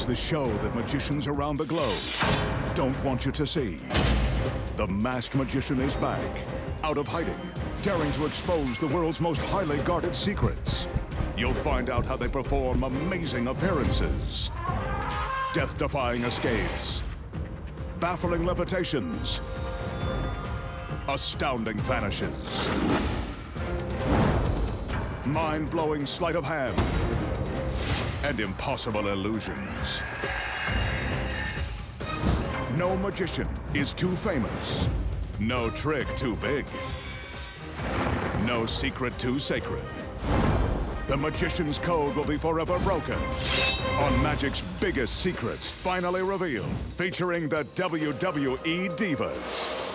It's the show that magicians around the globe don't want you to see. The Masked Magician is back, out of hiding, daring to expose the world's most highly guarded secrets. You'll find out how they perform amazing appearances, death-defying escapes, baffling levitations, astounding vanishes, mind-blowing sleight of hand, and impossible illusions. No magician is too famous. No trick too big. No secret too sacred. The magician's code will be forever broken on Magic's biggest secrets finally revealed, featuring the WWE Divas.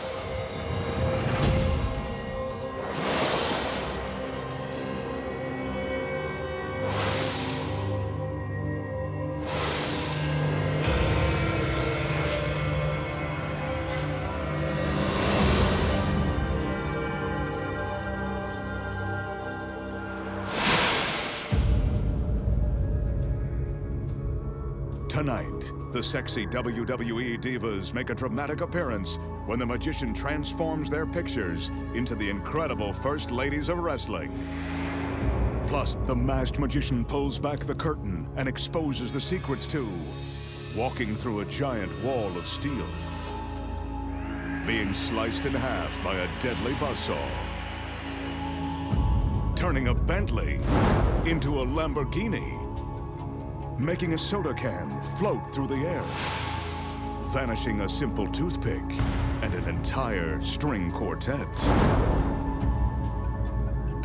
Tonight, the sexy WWE Divas make a dramatic appearance when the magician transforms their pictures into the incredible First Ladies of Wrestling. Plus, the Masked Magician pulls back the curtain and exposes the secrets too, walking through a giant wall of steel, being sliced in half by a deadly buzzsaw, turning a Bentley into a Lamborghini, making a soda can float through the air, vanishing a simple toothpick and an entire string quartet,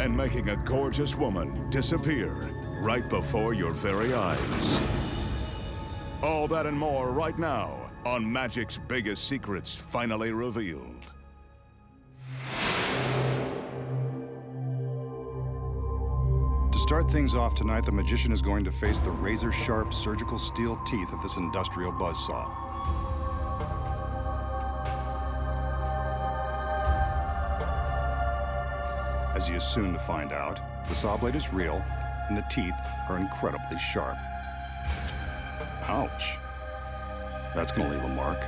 and making a gorgeous woman disappear right before your very eyes. All that and more right now on Magic's biggest secrets finally revealed. To start things off tonight, the magician is going to face the razor-sharp surgical steel teeth of this industrial buzzsaw. As he is soon to find out, the saw blade is real and the teeth are incredibly sharp. Ouch. That's gonna leave a mark.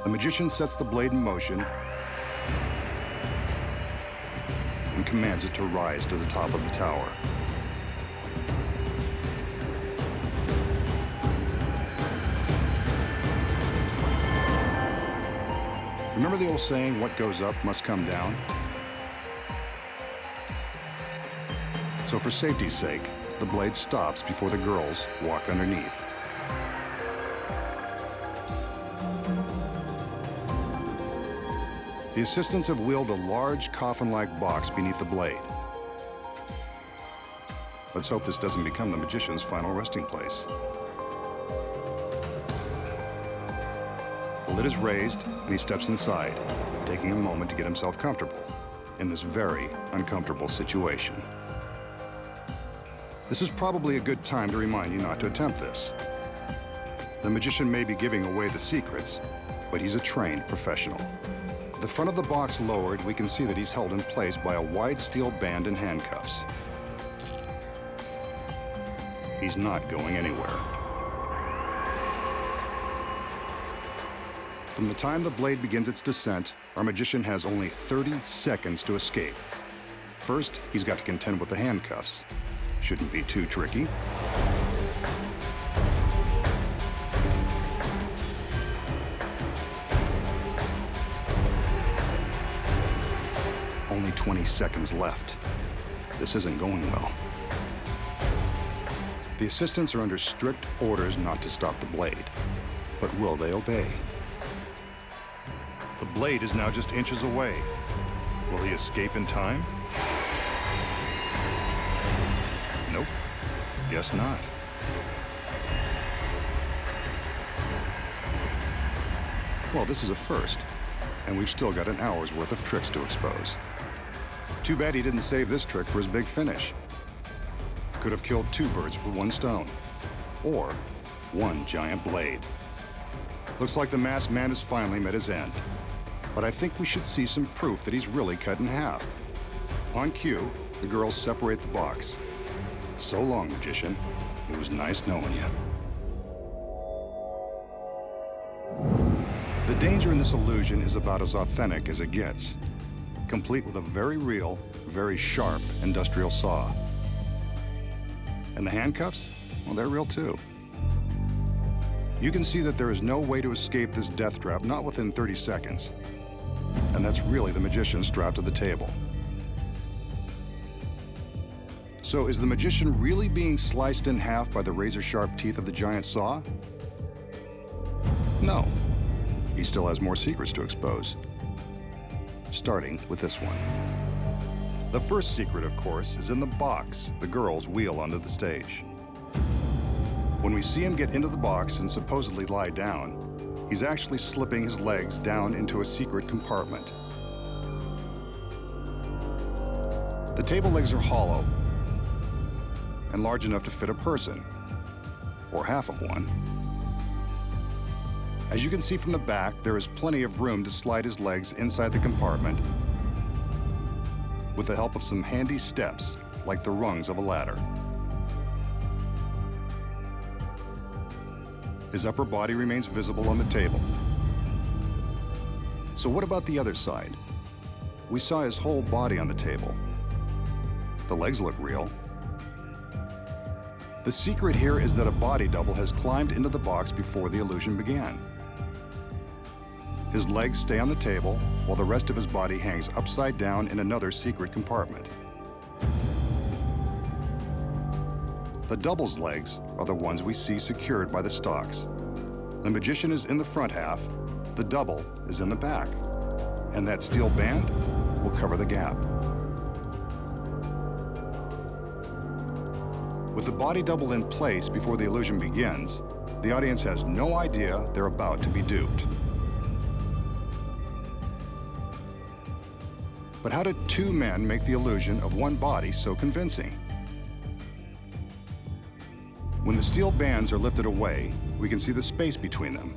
The magician sets the blade in motion and commands it to rise to the top of the tower. Remember the old saying, what goes up must come down? So for safety's sake, the blade stops before the girls walk underneath. The assistants have wheeled a large coffin-like box beneath the blade. Let's hope this doesn't become the magician's final resting place. The lid is raised, and he steps inside, taking a moment to get himself comfortable in this very uncomfortable situation. This is probably a good time to remind you not to attempt this. The magician may be giving away the secrets, but he's a trained professional. The front of the box lowered, we can see that he's held in place by a wide steel band and handcuffs. He's not going anywhere. From the time the blade begins its descent, our magician has only 30 seconds to escape. First, he's got to contend with the handcuffs. Shouldn't be too tricky. Only 20 seconds left. This isn't going well. The assistants are under strict orders not to stop the blade. But will they obey? The blade is now just inches away. Will he escape in time? Nope. Guess not. Well, this is a first, and we've still got an hour's worth of tricks to expose. Too bad he didn't save this trick for his big finish. Could have killed two birds with one stone, or one giant blade. Looks like the masked man has finally met his end. But I think we should see some proof that he's really cut in half. On cue, the girls separate the box. So long, magician. It was nice knowing you. The danger in this illusion is about as authentic as it gets, complete with a very real, very sharp industrial saw. And the handcuffs? Well, they're real too. You can see that there is no way to escape this death trap, not within 30 seconds. And that's really the magician strapped to the table. So is the magician really being sliced in half by the razor-sharp teeth of the giant saw? No. He still has more secrets to expose. Starting with this one. The first secret, of course, is in the box the girls wheel onto the stage. When we see him get into the box and supposedly lie down, he's actually slipping his legs down into a secret compartment. The table legs are hollow and large enough to fit a person, or half of one. As you can see from the back, there is plenty of room to slide his legs inside the compartment with the help of some handy steps, like the rungs of a ladder. His upper body remains visible on the table. So what about the other side? We saw his whole body on the table. The legs look real. The secret here is that a body double has climbed into the box before the illusion began. His legs stay on the table, while the rest of his body hangs upside down in another secret compartment. The double's legs are the ones we see secured by the stalks. The magician is in the front half, the double is in the back, and that steel band will cover the gap. With the body double in place before the illusion begins, the audience has no idea they're about to be duped. But how did two men make the illusion of one body so convincing? When the steel bands are lifted away, we can see the space between them.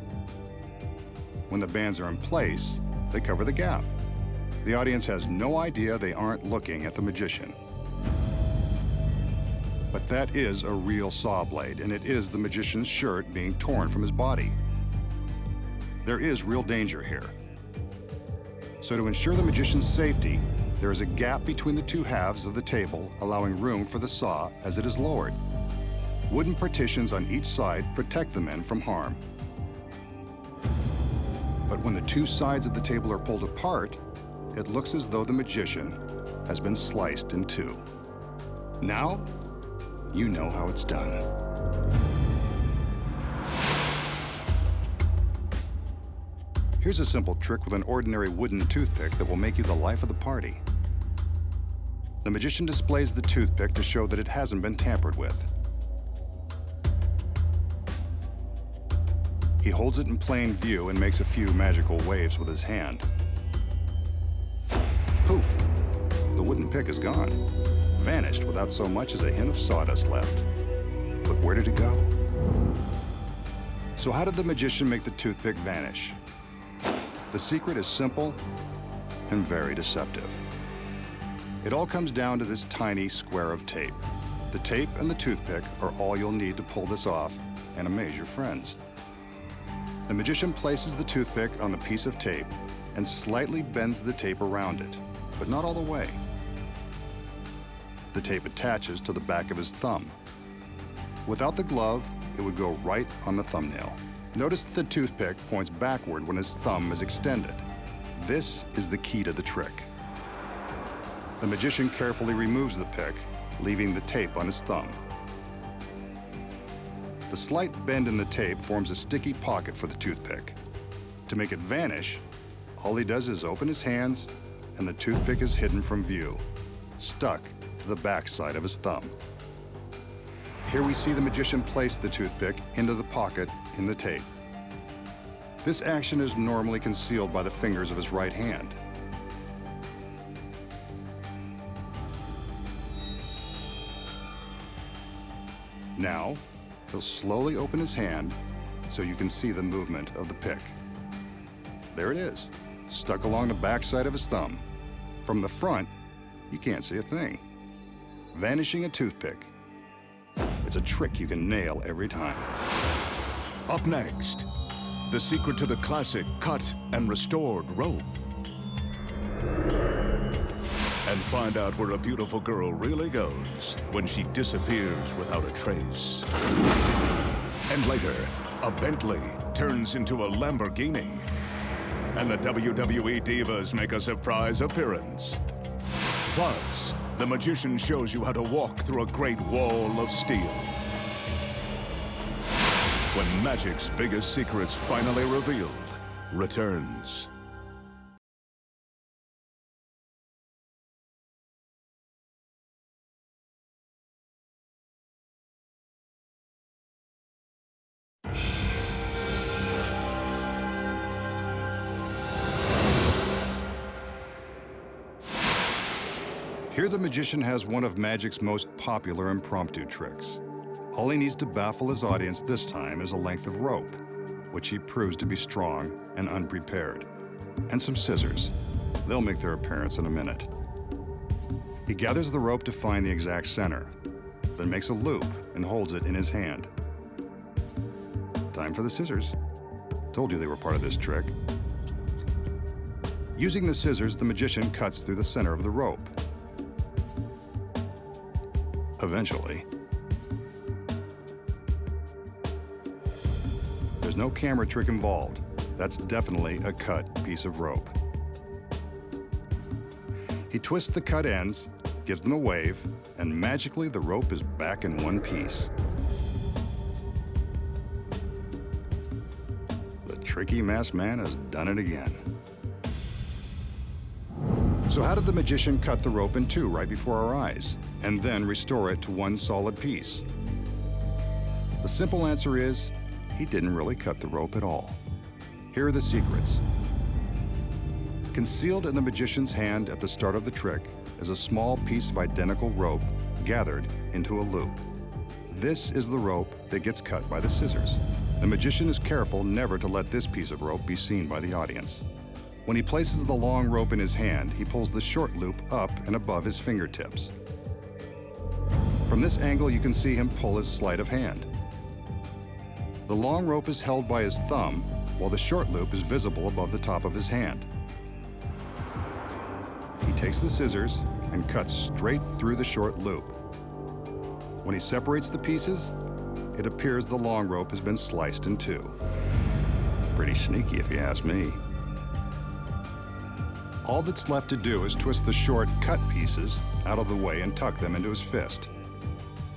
When the bands are in place, they cover the gap. The audience has no idea they aren't looking at the magician. But that is a real saw blade, and it is the magician's shirt being torn from his body. There is real danger here. So to ensure the magician's safety, there is a gap between the two halves of the table, allowing room for the saw as it is lowered. Wooden partitions on each side protect the men from harm. But when the two sides of the table are pulled apart, it looks as though the magician has been sliced in two. Now, you know how it's done. Here's a simple trick with an ordinary wooden toothpick that will make you the life of the party. The magician displays the toothpick to show that it hasn't been tampered with. He holds it in plain view and makes a few magical waves with his hand. Poof! The wooden pick is gone, vanished without so much as a hint of sawdust left. But where did it go? So how did the magician make the toothpick vanish? The secret is simple and very deceptive. It all comes down to this tiny square of tape. The tape and the toothpick are all you'll need to pull this off and amaze your friends. The magician places the toothpick on the piece of tape and slightly bends the tape around it, but not all the way. The tape attaches to the back of his thumb. Without the glove, it would go right on the thumbnail. Notice that the toothpick points backward when his thumb is extended. This is the key to the trick. The magician carefully removes the pick, leaving the tape on his thumb. The slight bend in the tape forms a sticky pocket for the toothpick. To make it vanish, all he does is open his hands, and the toothpick is hidden from view, stuck to the back side of his thumb. Here we see the magician place the toothpick into the pocket in the tape. This action is normally concealed by the fingers of his right hand. Now, he'll slowly open his hand so you can see the movement of the pick. There it is, stuck along the backside of his thumb. From the front, you can't see a thing. Vanishing a toothpick. It's a trick you can nail every time. Up next, the secret to the classic cut and restored rope. And find out where a beautiful girl really goes when she disappears without a trace. And later, a Bentley turns into a Lamborghini. And the WWE Divas make a surprise appearance. Plus, the magician shows you how to walk through a great wall of steel. When magic's biggest secrets finally revealed returns. Here the magician has one of magic's most popular impromptu tricks. All he needs to baffle his audience this time is a length of rope, which he proves to be strong and unprepared, and some scissors. They'll make their appearance in a minute. He gathers the rope to find the exact center, then makes a loop and holds it in his hand. Time for the scissors. Told you they were part of this trick. Using the scissors, the magician cuts through the center of the rope. Eventually. There's no camera trick involved. That's definitely a cut piece of rope. He twists the cut ends, gives them a wave, and magically the rope is back in one piece. The tricky masked man has done it again. So how did the magician cut the rope in two right before our eyes, and then restore it to one solid piece? The simple answer is, he didn't really cut the rope at all. Here are the secrets. Concealed in the magician's hand at the start of the trick is a small piece of identical rope gathered into a loop. This is the rope that gets cut by the scissors. The magician is careful never to let this piece of rope be seen by the audience. When he places the long rope in his hand, he pulls the short loop up and above his fingertips. From this angle, you can see him pull his sleight of hand. The long rope is held by his thumb, while the short loop is visible above the top of his hand. He takes the scissors and cuts straight through the short loop. When he separates the pieces, it appears the long rope has been sliced in two. Pretty sneaky, if you ask me. All that's left to do is twist the short cut pieces out of the way and tuck them into his fist.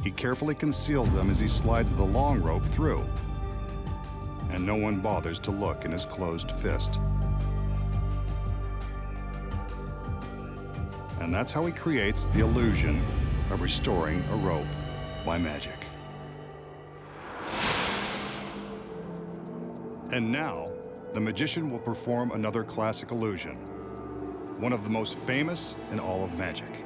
He carefully conceals them as he slides the long rope through, and no one bothers to look in his closed fist. And that's how he creates the illusion of restoring a rope by magic. And now, the magician will perform another classic illusion, one of the most famous in all of magic.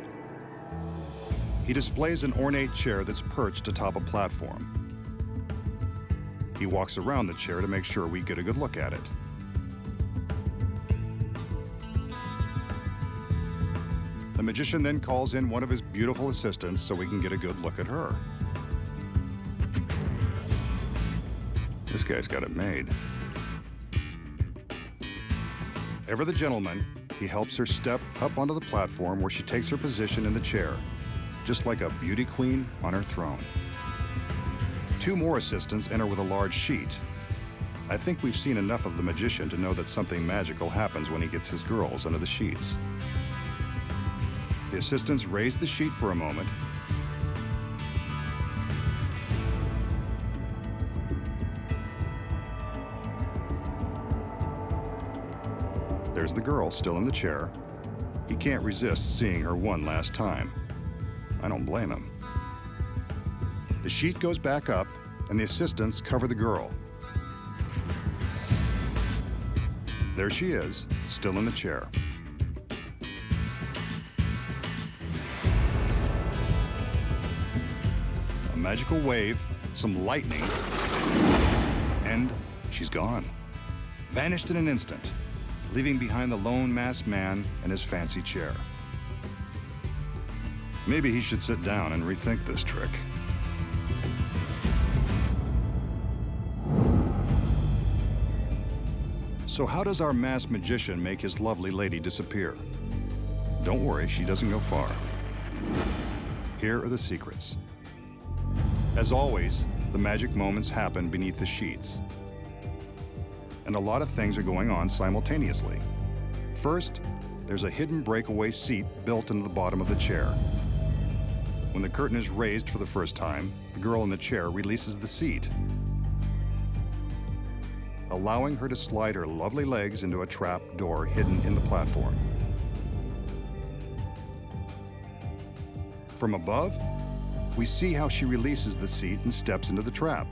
He displays an ornate chair that's perched atop a platform. He walks around the chair to make sure we get a good look at it. The magician then calls in one of his beautiful assistants so we can get a good look at her. This guy's got it made. Ever the gentleman, he helps her step up onto the platform where she takes her position in the chair, just like a beauty queen on her throne. Two more assistants enter with a large sheet. I think we've seen enough of the magician to know that something magical happens when he gets his girls under the sheets. The assistants raise the sheet for a moment. There's the girl still in the chair. He can't resist seeing her one last time. I don't blame him. The sheet goes back up, and the assistants cover the girl. There she is, still in the chair. A magical wave, some lightning, and she's gone. Vanished in an instant, leaving behind the lone masked man and his fancy chair. Maybe he should sit down and rethink this trick. So how does our masked magician make his lovely lady disappear? Don't worry, she doesn't go far. Here are the secrets. As always, the magic moments happen beneath the sheets. And a lot of things are going on simultaneously. First, there's a hidden breakaway seat built into the bottom of the chair. When the curtain is raised for the first time, the girl in the chair releases the seat, allowing her to slide her lovely legs into a trap door hidden in the platform. From above, we see how she releases the seat and steps into the trap.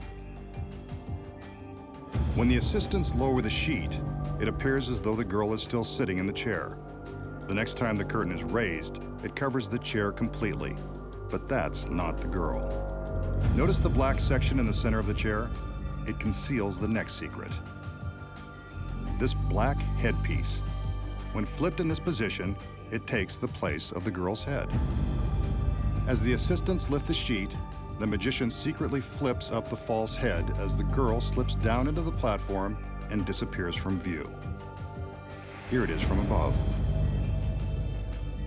When the assistants lower the sheet, it appears as though the girl is still sitting in the chair. The next time the curtain is raised, it covers the chair completely, but that's not the girl. Notice the black section in the center of the chair? It conceals the next secret. This black headpiece, when flipped in this position, it takes the place of the girl's head. As the assistants lift the sheet, the magician secretly flips up the false head as the girl slips down into the platform and disappears from view. Here it is from above.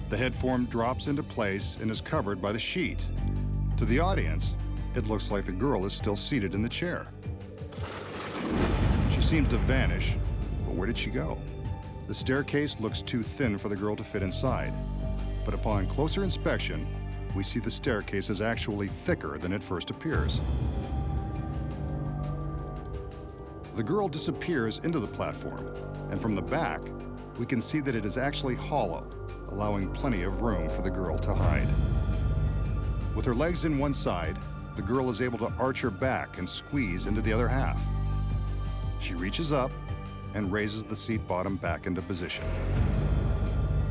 The head form drops into place and is covered by the sheet. To the audience, it looks like the girl is still seated in the chair. She seems to vanish, but where did she go? The staircase looks too thin for the girl to fit inside, but upon closer inspection, we see the staircase is actually thicker than it first appears. The girl disappears into the platform, and from the back, we can see that it is actually hollow, allowing plenty of room for the girl to hide. With her legs in one side, the girl is able to arch her back and squeeze into the other half. She reaches up and raises the seat bottom back into position.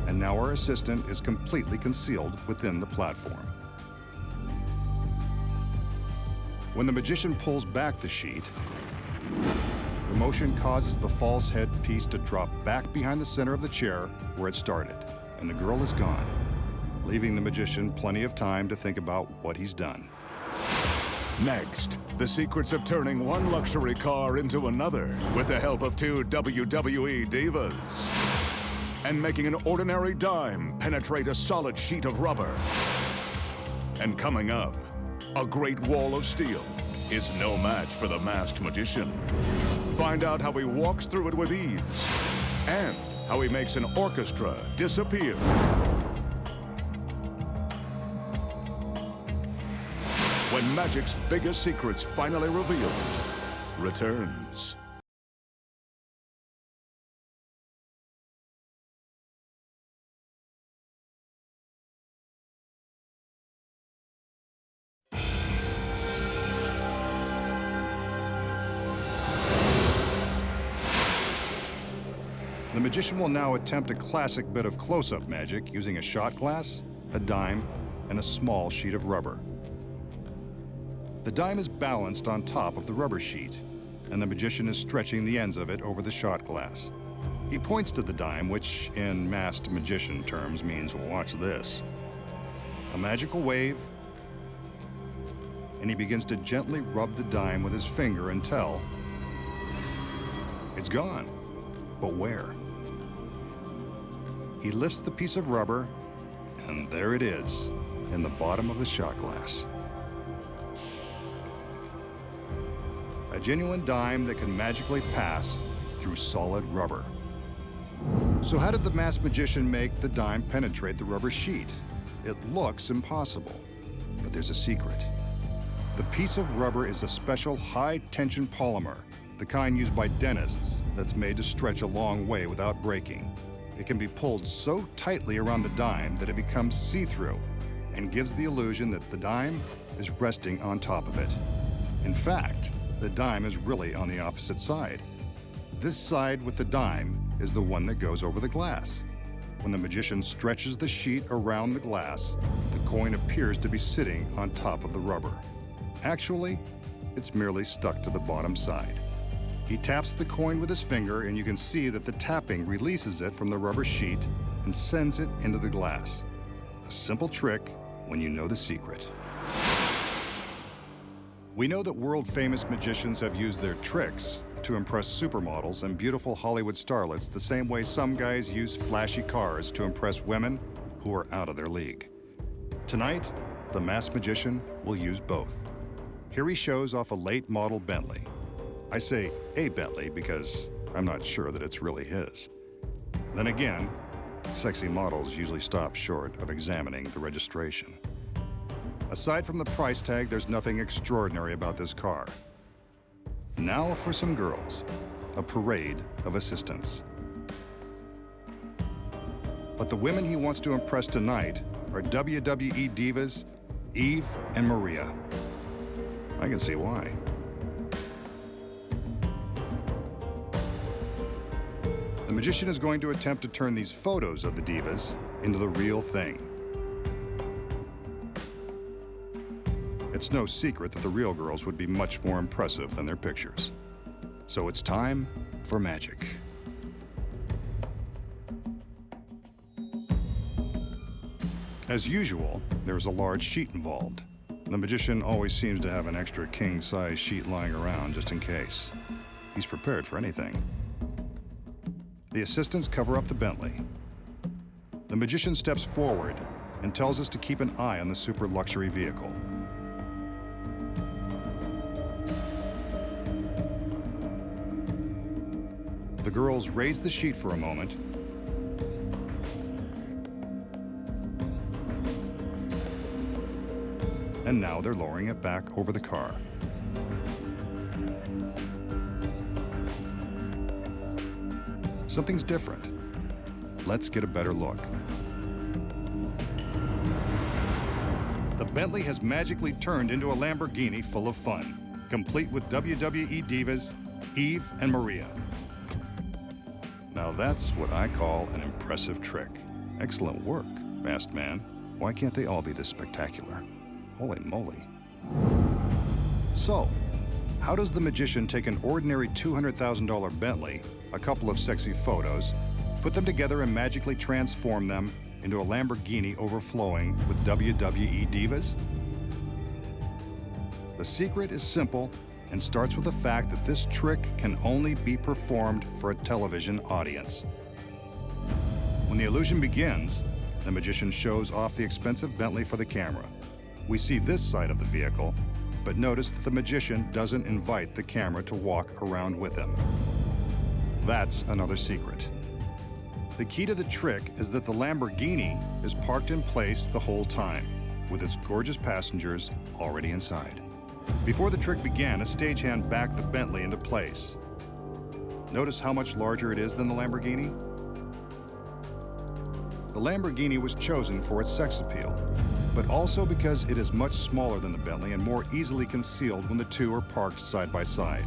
And now our assistant is completely concealed within the platform. When the magician pulls back the sheet, the motion causes the false head piece to drop back behind the center of the chair where it started, and the girl is gone, leaving the magician plenty of time to think about what he's done. Next, the secrets of turning one luxury car into another with the help of two WWE divas. And making an ordinary dime penetrate a solid sheet of rubber. And coming up, a great wall of steel is no match for the masked magician. Find out how he walks through it with ease and how he makes an orchestra disappear. When magic's biggest secrets finally revealed returns. The magician will now attempt a classic bit of close-up magic using a shot glass, a dime, and a small sheet of rubber. The dime is balanced on top of the rubber sheet, and the magician is stretching the ends of it over the shot glass. He points to the dime, which in masked magician terms means, watch this. A magical wave, and he begins to gently rub the dime with his finger until it's gone. But where? He lifts the piece of rubber, and there it is, in the bottom of the shot glass. A genuine dime that can magically pass through solid rubber. So how did the masked magician make the dime penetrate the rubber sheet? It looks impossible, but there's a secret. The piece of rubber is a special high-tension polymer, the kind used by dentists that's made to stretch a long way without breaking. It can be pulled so tightly around the dime that it becomes see-through and gives the illusion that the dime is resting on top of it. In fact, the dime is really on the opposite side. This side with the dime is the one that goes over the glass. When the magician stretches the sheet around the glass, the coin appears to be sitting on top of the rubber. Actually, it's merely stuck to the bottom side. He taps the coin with his finger, and you can see that the tapping releases it from the rubber sheet and sends it into the glass. A simple trick when you know the secret. We know that world-famous magicians have used their tricks to impress supermodels and beautiful Hollywood starlets the same way some guys use flashy cars to impress women who are out of their league. Tonight, the masked magician will use both. Here he shows off a late model Bentley. I say a Bentley because I'm not sure that it's really his. Then again, sexy models usually stop short of examining the registration. Aside from the price tag, there's nothing extraordinary about this car. Now for some girls, a parade of assistants. But the women he wants to impress tonight are WWE divas Eve and Maria. I can see why. The magician is going to attempt to turn these photos of the divas into the real thing. It's no secret that the real girls would be much more impressive than their pictures. So it's time for magic. As usual, there's a large sheet involved. The magician always seems to have an extra king-size sheet lying around just in case. He's prepared for anything. The assistants cover up the Bentley. The magician steps forward and tells us to keep an eye on the super luxury vehicle. The girls raise the sheet for a moment and now they're lowering it back over the car. Something's different. Let's get a better look. The Bentley has magically turned into a Lamborghini full of fun, complete with WWE divas Eve and Maria. Now that's what I call an impressive trick. Excellent work, masked man. Why can't they all be this spectacular? Holy moly. So, how does the magician take an ordinary $200,000 Bentley, a couple of sexy photos, put them together and magically transform them into a Lamborghini overflowing with WWE divas? The secret is simple and starts with the fact that this trick can only be performed for a television audience. When the illusion begins, the magician shows off the expensive Bentley for the camera. We see this side of the vehicle, but notice that the magician doesn't invite the camera to walk around with him. That's another secret. The key to the trick is that the Lamborghini is parked in place the whole time, with its gorgeous passengers already inside. Before the trick began, a stagehand backed the Bentley into place. Notice how much larger it is than the Lamborghini? The Lamborghini was chosen for its sex appeal, but also because it is much smaller than the Bentley and more easily concealed when the two are parked side by side.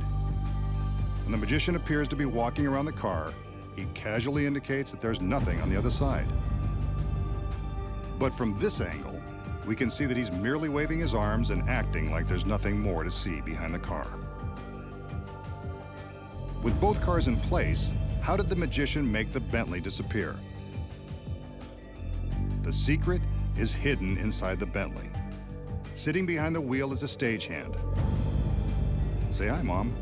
When the magician appears to be walking around the car, he casually indicates that there's nothing on the other side. But from this angle, we can see that he's merely waving his arms and acting like there's nothing more to see behind the car. With both cars in place, how did the magician make the Bentley disappear? The secret is hidden inside the Bentley. Sitting behind the wheel is a stagehand. Say hi, Mom.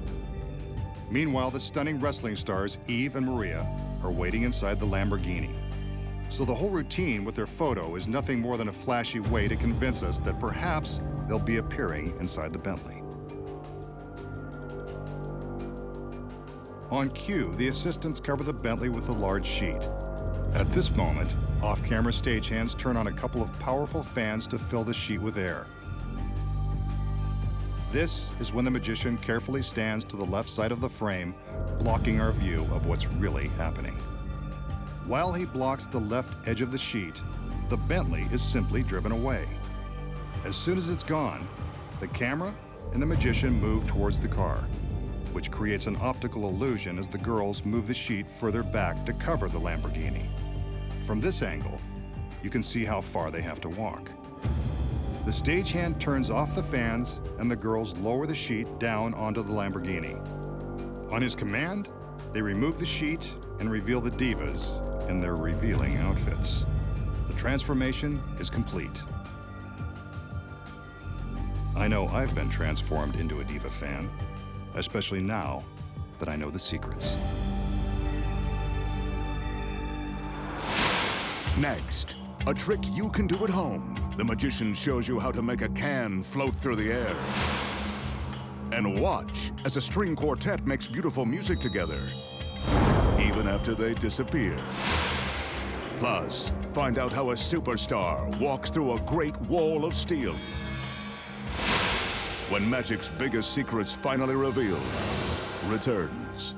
Meanwhile, the stunning wrestling stars Eve and Maria are waiting inside the Lamborghini. So the whole routine with their photo is nothing more than a flashy way to convince us that perhaps they'll be appearing inside the Bentley. On cue, the assistants cover the Bentley with a large sheet. At this moment, off-camera stagehands turn on a couple of powerful fans to fill the sheet with air. This is when the magician carefully stands to the left side of the frame, blocking our view of what's really happening. While he blocks the left edge of the sheet, the Bentley is simply driven away. As soon as it's gone, the camera and the magician move towards the car, which creates an optical illusion as the girls move the sheet further back to cover the Lamborghini. From this angle, you can see how far they have to walk. The stagehand turns off the fans and the girls lower the sheet down onto the Lamborghini. On his command, they remove the sheet and reveal the divas in their revealing outfits. The transformation is complete. I know I've been transformed into a diva fan, especially now that I know the secrets. Next, a trick you can do at home. The magician shows you how to make a can float through the air. And watch as a string quartet makes beautiful music together, even after they disappear. Plus, find out how a superstar walks through a great wall of steel. When magic's biggest secrets finally revealed, returns.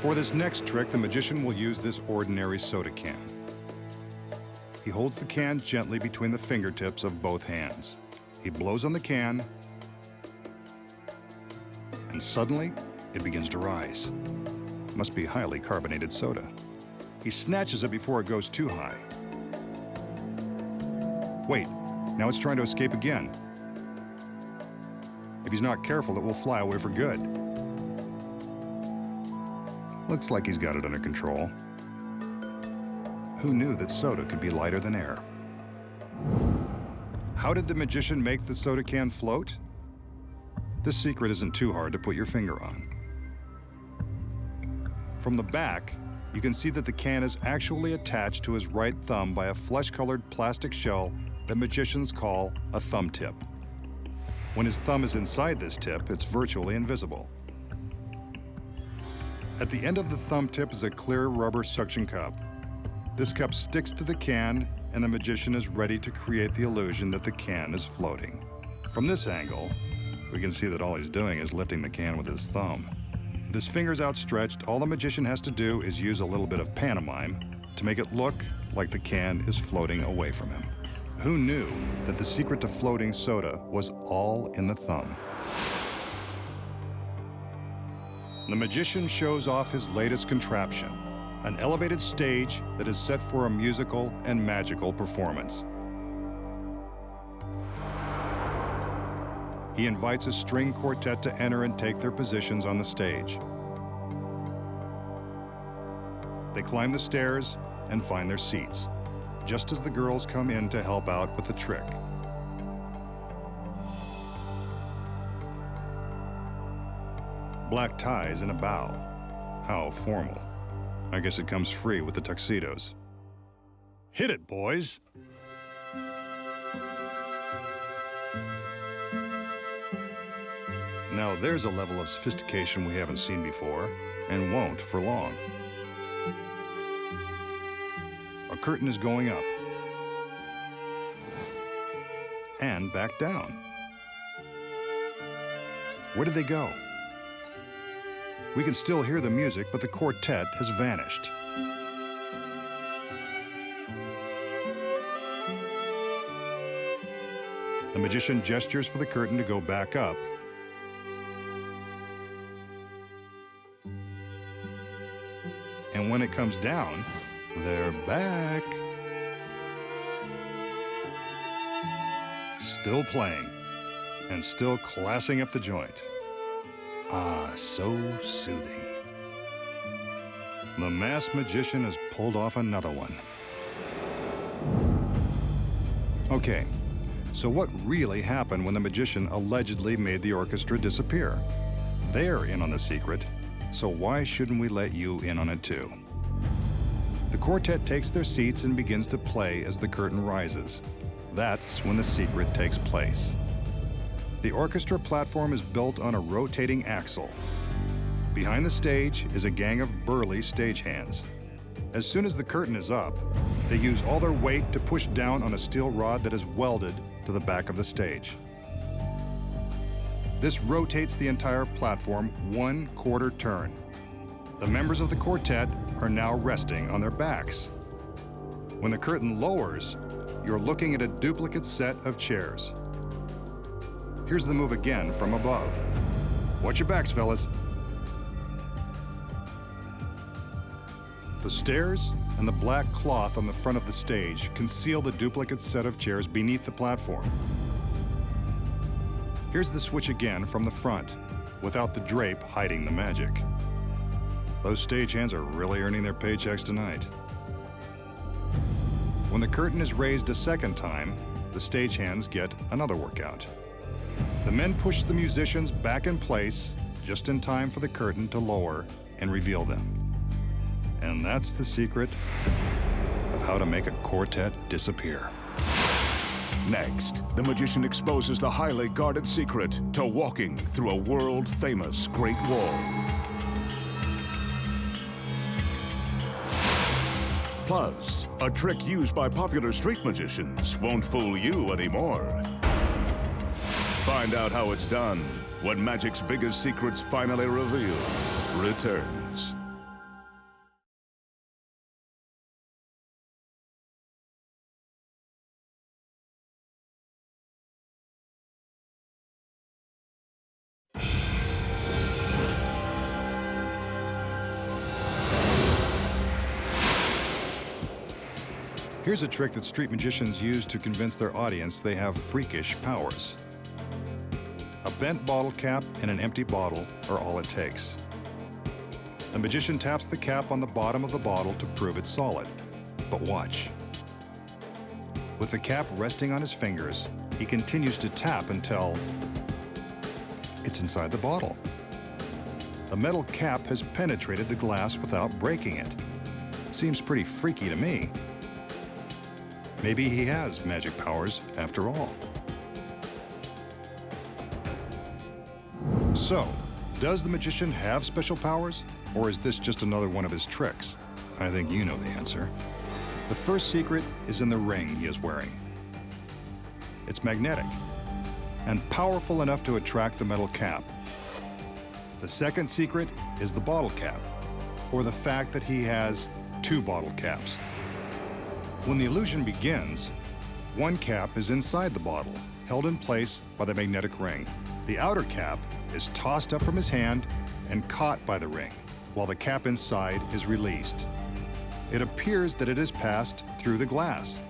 For this next trick, the magician will use this ordinary soda can. He holds the can gently between the fingertips of both hands. He blows on the can, and suddenly, it begins to rise. Must be highly carbonated soda. He snatches it before it goes too high. Wait, now it's trying to escape again. If he's not careful, it will fly away for good. Looks like he's got it under control. Who knew that soda could be lighter than air? How did the magician make the soda can float? This secret isn't too hard to put your finger on. From the back, you can see that the can is actually attached to his right thumb by a flesh-colored plastic shell that magicians call a thumb tip. When his thumb is inside this tip, it's virtually invisible. At the end of the thumb tip is a clear rubber suction cup. This cup sticks to the can, and the magician is ready to create the illusion that the can is floating. From this angle, we can see that all he's doing is lifting the can with his thumb. With his fingers outstretched, all the magician has to do is use a little bit of pantomime to make it look like the can is floating away from him. Who knew that the secret to floating soda was all in the thumb? The magician shows off his latest contraption, an elevated stage that is set for a musical and magical performance. He invites a string quartet to enter and take their positions on the stage. They climb the stairs and find their seats, just as the girls come in to help out with the trick. Black ties and a bow. How formal. I guess it comes free with the tuxedos. Hit it, boys! Now there's a level of sophistication we haven't seen before, and won't for long. A curtain is going up. And back down. Where did they go? We can still hear the music, but the quartet has vanished. The magician gestures for the curtain to go back up. And when it comes down, they're back. Still playing, and still classing up the joint. Ah, so soothing. The masked magician has pulled off another one. Okay, so what really happened when the magician allegedly made the orchestra disappear? They're in on the secret, so why shouldn't we let you in on it too? The quartet takes their seats and begins to play as the curtain rises. That's when the secret takes place. The orchestra platform is built on a rotating axle. Behind the stage is a gang of burly stagehands. As soon as the curtain is up, they use all their weight to push down on a steel rod that is welded to the back of the stage. This rotates the entire platform 1/4 turn. The members of the quartet are now resting on their backs. When the curtain lowers, you're looking at a duplicate set of chairs. Here's the move again from above. Watch your backs, fellas. The stairs and the black cloth on the front of the stage conceal the duplicate set of chairs beneath the platform. Here's the switch again from the front. without the drape hiding the magic. Those stagehands are really earning their paychecks tonight. When the curtain is raised a second time, the stagehands get another workout. The men push the musicians back in place just in time for the curtain to lower and reveal them. And that's the secret of how to make a quartet disappear. Next, the magician exposes the highly guarded secret to walking through a world-famous Great Wall. Plus, a trick used by popular street magicians won't fool you anymore. Find out how it's done when magic's biggest secrets finally revealed returns. Here's a trick that street magicians use to convince their audience they have freakish powers. A bent bottle cap and an empty bottle are all it takes. The magician taps the cap on the bottom of the bottle to prove it's solid. But watch. With the cap resting on his fingers, he continues to tap until it's inside the bottle. The metal cap has penetrated the glass without breaking it. Seems pretty freaky to me. Maybe he has magic powers after all. So, does the magician have special powers, or is this just another one of his tricks? I think you know the answer. The first secret is in the ring he is wearing. It's magnetic and powerful enough to attract the metal cap. The second secret is the bottle cap, or the fact that he has two bottle caps. When the illusion begins, one cap is inside the bottle, held in place by the magnetic ring. The outer cap is tossed up from his hand and caught by the ring, while the cap inside is released. It appears that it has passed through the glass,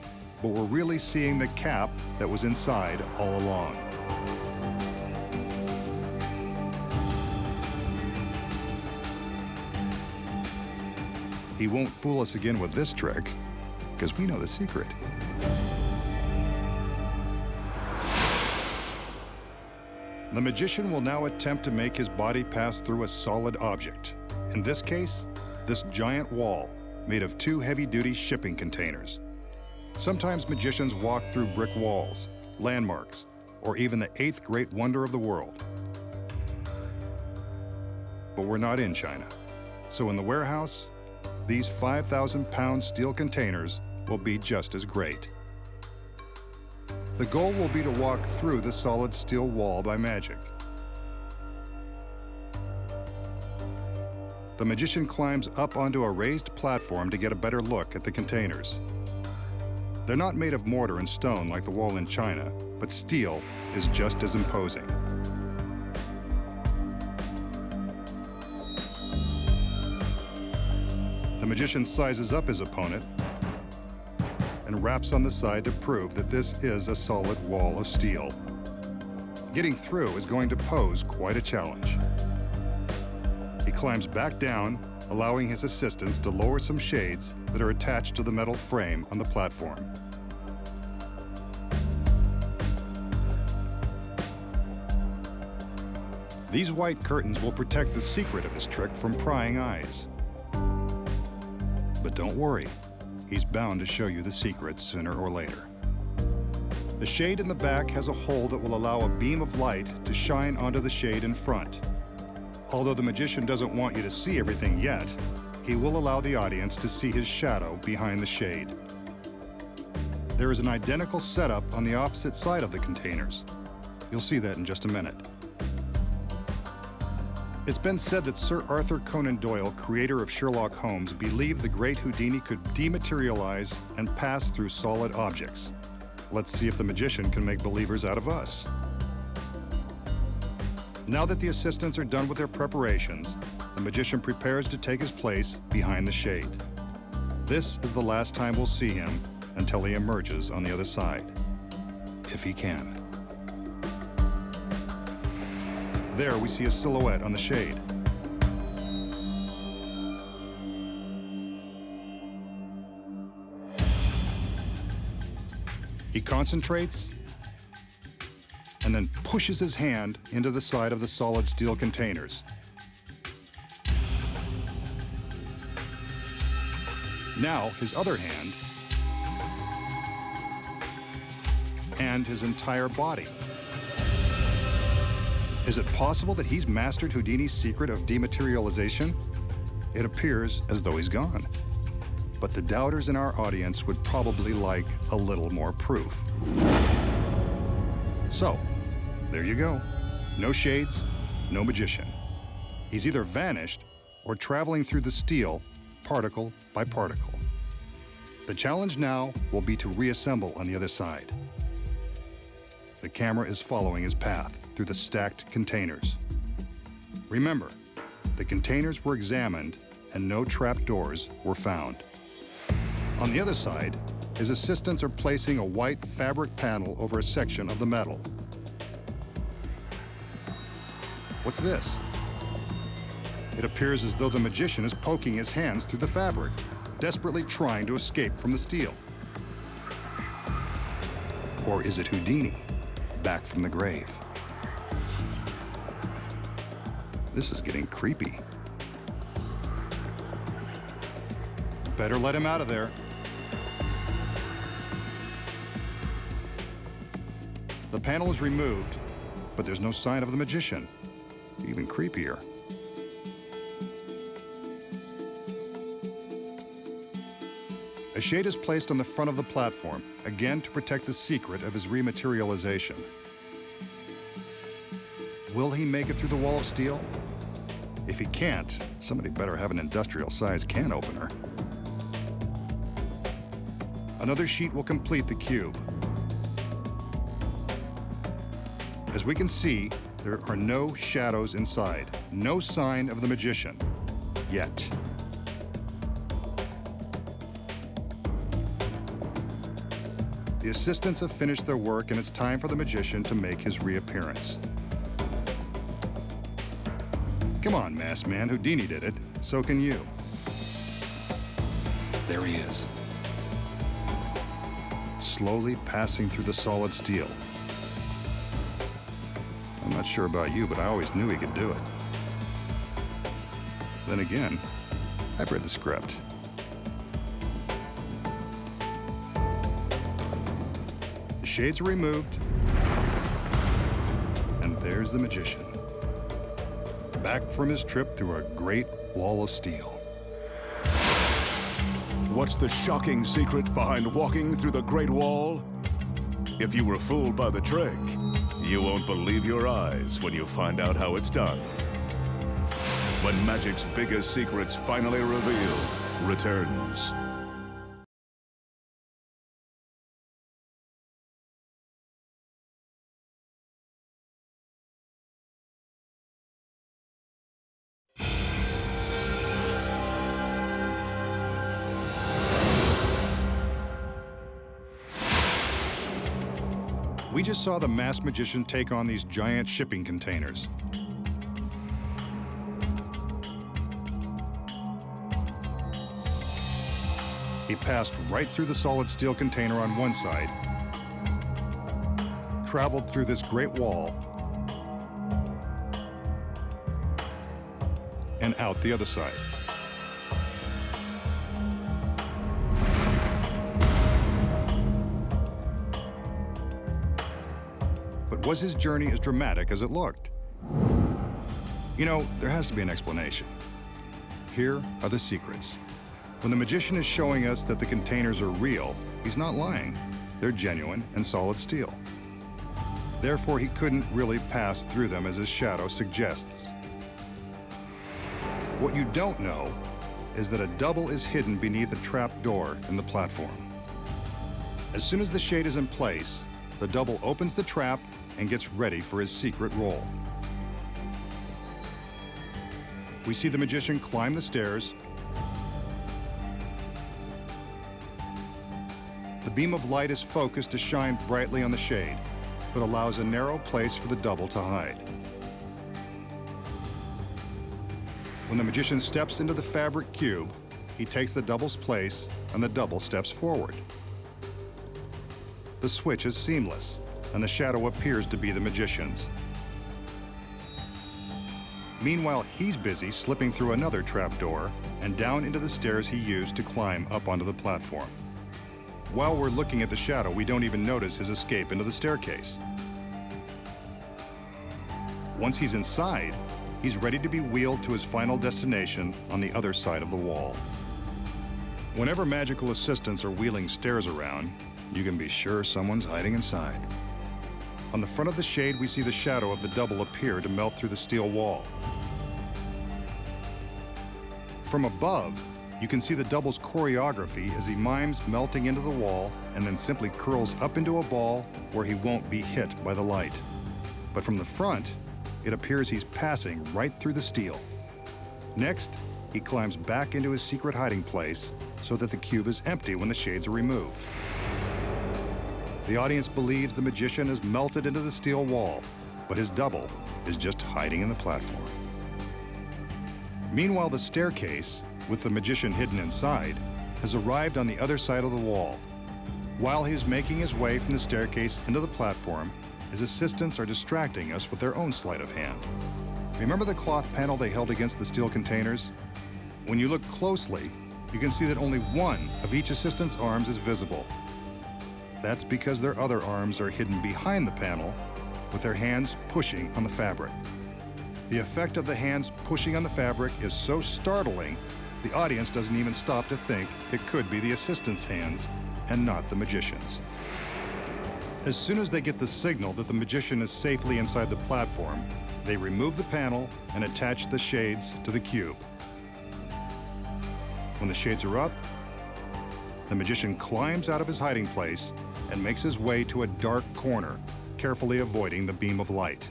but we're really seeing the cap that was inside all along. He won't fool us again with this trick, because we know the secret. The magician will now attempt to make his body pass through a solid object. In this case, this giant wall made of two heavy-duty shipping containers. Sometimes magicians walk through brick walls, landmarks, or even the eighth great wonder of the world. But we're not in China. So in the warehouse, these 5,000-pound steel containers will be just as great. The goal will be to walk through the solid steel wall by magic. The magician climbs up onto a raised platform to get a better look at the containers. They're not made of mortar and stone like the wall in China, but steel is just as imposing. The magician sizes up his opponent and raps on the side to prove that this is a solid wall of steel. Getting through is going to pose quite a challenge. He climbs back down, allowing his assistants to lower some shades that are attached to the metal frame on the platform. These white curtains will protect the secret of his trick from prying eyes. But don't worry, he's bound to show you the secret sooner or later. The shade in the back has a hole that will allow a beam of light to shine onto the shade in front. Although the magician doesn't want you to see everything yet, he will allow the audience to see his shadow behind the shade. There is an identical setup on the opposite side of the containers. You'll see that in just a minute. It's been said that Sir Arthur Conan Doyle, creator of Sherlock Holmes, believed the great Houdini could dematerialize and pass through solid objects. Let's see if the magician can make believers out of us. Now that the assistants are done with their preparations, the magician prepares to take his place behind the shade. This is the last time we'll see him until he emerges on the other side, if he can. There we see a silhouette on the shade. He concentrates and then pushes his hand into the side of the solid steel containers. Now his other hand and his entire body. Is it possible that he's mastered Houdini's secret of dematerialization? It appears as though he's gone. But the doubters in our audience would probably like a little more proof. So, there you go. No shades, no magician. He's either vanished or traveling through the steel, particle by particle. The challenge now will be to reassemble on the other side. The camera is following his path through the stacked containers. Remember, the containers were examined and no trap doors were found. On the other side, his assistants are placing a white fabric panel over a section of the metal. What's this? It appears as though the magician is poking his hands through the fabric, desperately trying to escape from the steel. Or is it Houdini, back from the grave? This is getting creepy. Better let him out of there. The panel is removed, but there's no sign of the magician. Even creepier. A shade is placed on the front of the platform, again to protect the secret of his rematerialization. Will he make it through the wall of steel? If he can't, somebody better have an industrial-sized can opener. Another sheet will complete the cube. As we can see, there are no shadows inside, no sign of the magician, yet. The assistants have finished their work and it's time for the magician to make his reappearance. Come on, masked man, Houdini did it, so can you. There he is. Slowly passing through the solid steel. I'm not sure about you, but I always knew he could do it. Then again, I've read the script. The shades are removed, and there's the magician, back from his trip through a great wall of steel. What's the shocking secret behind walking through the Great Wall? If you were fooled by the trick, you won't believe your eyes when you find out how it's done. When magic's biggest secrets finally revealed returns. We just saw the masked magician take on these giant shipping containers. He passed right through the solid steel container on one side, traveled through this great wall, and out the other side. But was his journey as dramatic as it looked? You know, there has to be an explanation. Here are the secrets. When the magician is showing us that the containers are real, he's not lying. They're genuine and solid steel. Therefore, he couldn't really pass through them as his shadow suggests. What you don't know is that a double is hidden beneath a trap door in the platform. As soon as the shade is in place, the double opens the trap and gets ready for his secret role. We see the magician climb the stairs. The beam of light is focused to shine brightly on the shade, but allows a narrow place for the double to hide. When the magician steps into the fabric cube, he takes the double's place and the double steps forward. The switch is seamless, and the shadow appears to be the magician's. Meanwhile, he's busy slipping through another trapdoor and down into the stairs he used to climb up onto the platform. While we're looking at the shadow, we don't even notice his escape into the staircase. Once he's inside, he's ready to be wheeled to his final destination on the other side of the wall. Whenever magical assistants are wheeling stairs around, you can be sure someone's hiding inside. On the front of the shade, we see the shadow of the double appear to melt through the steel wall. From above, you can see the double's choreography as he mimes melting into the wall and then simply curls up into a ball where he won't be hit by the light. But from the front, it appears he's passing right through the steel. Next, he climbs back into his secret hiding place so that the cube is empty when the shades are removed. The audience believes the magician has melted into the steel wall, but his double is just hiding in the platform. Meanwhile, the staircase, with the magician hidden inside, has arrived on the other side of the wall. While he's making his way from the staircase into the platform, his assistants are distracting us with their own sleight of hand. Remember the cloth panel they held against the steel containers? When you look closely, you can see that only one of each assistant's arms is visible. That's because their other arms are hidden behind the panel, with their hands pushing on the fabric. The effect of the hands pushing on the fabric is so startling, the audience doesn't even stop to think it could be the assistant's hands and not the magician's. As soon as they get the signal that the magician is safely inside the platform, they remove the panel and attach the shades to the cube. When the shades are up, the magician climbs out of his hiding place and makes his way to a dark corner, carefully avoiding the beam of light.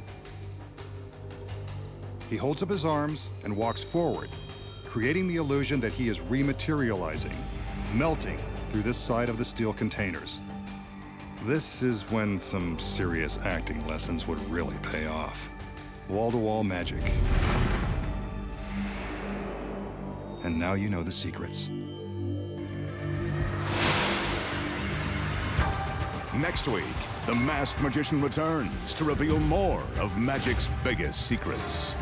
He holds up his arms and walks forward, creating the illusion that he is rematerializing, melting through this side of the steel containers. This is when some serious acting lessons would really pay off. Wall-to-wall magic. And now you know the secrets. Next week, the masked magician returns to reveal more of magic's biggest secrets.